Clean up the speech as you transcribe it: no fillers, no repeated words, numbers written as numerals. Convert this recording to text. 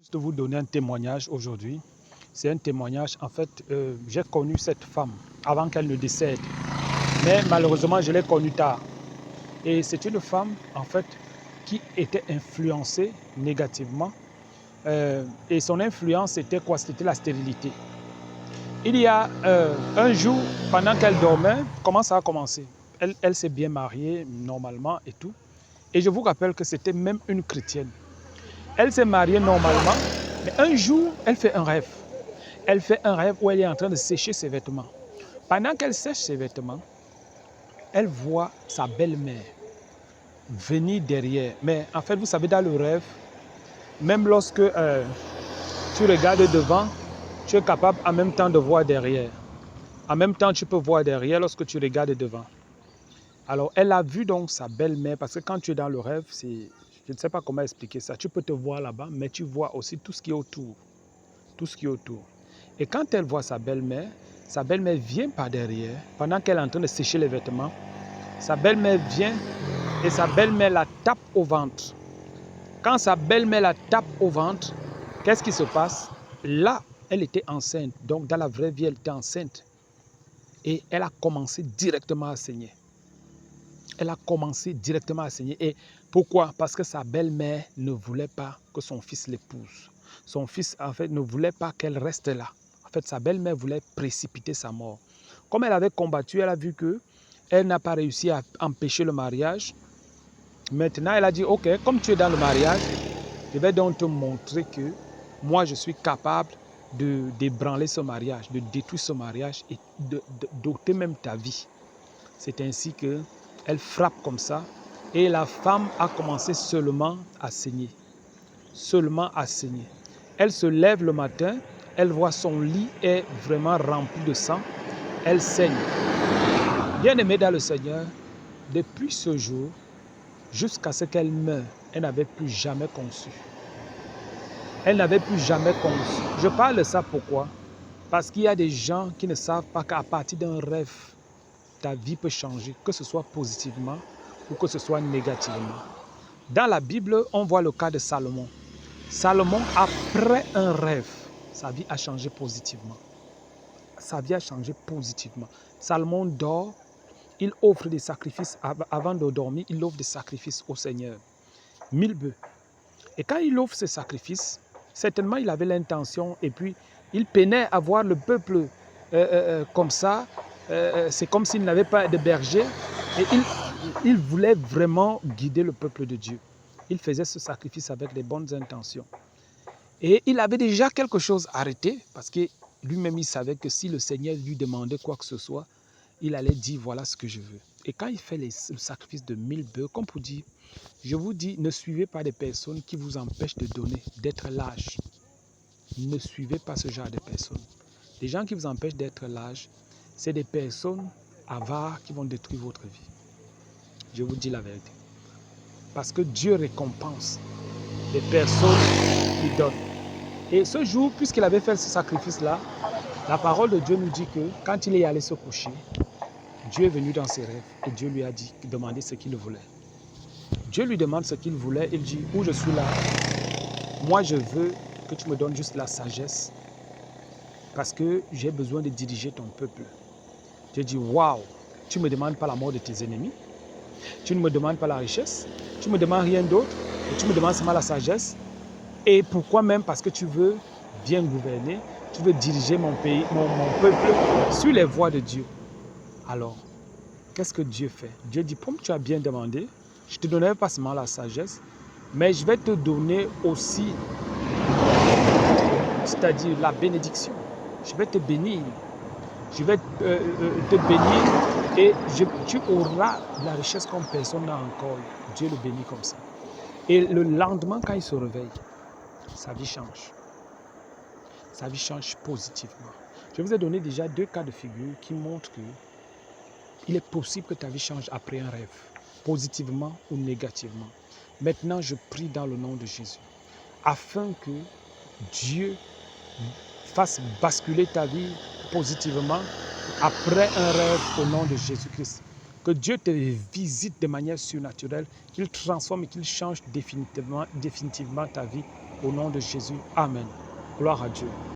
Juste vous donner un témoignage aujourd'hui. C'est un témoignage, en fait, j'ai connu cette femme avant qu'elle ne décède. Mais malheureusement, je l'ai connue tard. Et c'est une femme, en fait, qui était influencée négativement. Et son influence, c'était quoi? C'était la stérilité. Il y a un jour, pendant qu'elle dormait, comment ça a commencé? Elle s'est bien mariée, normalement, et tout. Et je vous rappelle que c'était même une chrétienne. Elle s'est mariée normalement, mais un jour, elle fait un rêve. Elle fait un rêve où elle est en train de sécher ses vêtements. Pendant qu'elle sèche ses vêtements, elle voit sa belle-mère venir derrière. Mais en fait, vous savez, dans le rêve, même lorsque tu regardes devant, tu es capable en même temps de voir derrière. En même temps, tu peux voir derrière lorsque tu regardes devant. Alors, elle a vu donc sa belle-mère, parce que quand tu es dans le rêve, je ne sais pas comment expliquer ça. Tu peux te voir là-bas, mais tu vois aussi tout ce qui est autour. Tout ce qui est autour. Et quand elle voit sa belle-mère vient par derrière, pendant qu'elle est en train de sécher les vêtements. Sa belle-mère vient et sa belle-mère la tape au ventre. Quand sa belle-mère la tape au ventre, qu'est-ce qui se passe? Là, elle était enceinte. Donc, dans la vraie vie, elle était enceinte. Et elle a commencé directement à saigner. Elle a commencé directement à saigner. Et pourquoi? Parce que sa belle-mère ne voulait pas que son fils l'épouse. Son fils, en fait, ne voulait pas qu'elle reste là. En fait, sa belle-mère voulait précipiter sa mort. Comme elle avait combattu, elle a vu que elle n'a pas réussi à empêcher le mariage. Maintenant, elle a dit, ok, comme tu es dans le mariage, je vais donc te montrer que moi, je suis capable de d'ébranler ce mariage, de détruire ce mariage et d'ôter même ta vie. C'est ainsi qu'elle frappe comme ça et la femme a commencé seulement à saigner. Seulement à saigner. Elle se lève le matin, elle voit son lit est vraiment rempli de sang, elle saigne. Bien-aimée dans le Seigneur, depuis ce jour, jusqu'à ce qu'elle meure, elle n'avait plus jamais conçu. Elle n'avait plus jamais conçu. Je parle de ça pourquoi? Parce qu'il y a des gens qui ne savent pas qu'à partir d'un rêve, ta vie peut changer, que ce soit positivement ou que ce soit négativement. Dans la Bible, on voit le cas de Salomon. Salomon, après un rêve, sa vie a changé positivement. Sa vie a changé positivement. Salomon dort, il offre des sacrifices. Avant de dormir, il offre des sacrifices au Seigneur. 1000 bœufs. Et quand il offre ces sacrifices, certainement il avait l'intention et puis il peinait à voir le peuple comme ça. C'est comme s'il n'avait pas de berger. Et il voulait vraiment guider le peuple de Dieu. Il faisait ce sacrifice avec les bonnes intentions. Et il avait déjà quelque chose arrêté parce que lui-même il savait que si le Seigneur lui demandait quoi que ce soit, il allait dire voilà ce que je veux. Et quand il fait le sacrifice de 1000 bœufs, comme pour dire, je vous dis, ne suivez pas des personnes qui vous empêchent de donner, d'être lâche. Ne suivez pas ce genre de personnes. Les gens qui vous empêchent d'être lâche, c'est des personnes avares qui vont détruire votre vie. Je vous dis la vérité. Parce que Dieu récompense les personnes qui donnent. Et ce jour, puisqu'il avait fait ce sacrifice-là, la parole de Dieu nous dit que quand il est allé se coucher, Dieu est venu dans ses rêves et Dieu lui a dit, demandé ce qu'il voulait. Dieu lui demande ce qu'il voulait, il dit, où je suis là, moi je veux que tu me donnes juste la sagesse parce que j'ai besoin de diriger ton peuple. Dieu dit, waouh, tu ne me demandes pas la mort de tes ennemis, tu ne me demandes pas la richesse, tu ne me demandes rien d'autre, et tu me demandes seulement la sagesse. Et pourquoi même? Parce que tu veux bien gouverner, tu veux diriger mon pays, mon peuple sur les voies de Dieu. Alors, qu'est-ce que Dieu fait? Dieu dit, comme tu as bien demandé, je ne te donnerai pas seulement la sagesse, mais je vais te donner aussi, c'est-à-dire la bénédiction. Je vais te bénir. Je vais te bénir et tu auras la richesse comme personne n'a encore. Dieu le bénit comme ça. Et le lendemain, quand il se réveille, sa vie change. Sa vie change positivement. Je vous ai donné déjà 2 cas de figure qui montrent qu'il est possible que ta vie change après un rêve, positivement ou négativement. Maintenant, je prie dans le nom de Jésus, afin que Dieu fasse basculer ta vie positivement après un rêve au nom de Jésus-Christ. Que Dieu te visite de manière surnaturelle, qu'il transforme et qu'il change définitivement ta vie Au nom de Jésus, Amen. Gloire à Dieu.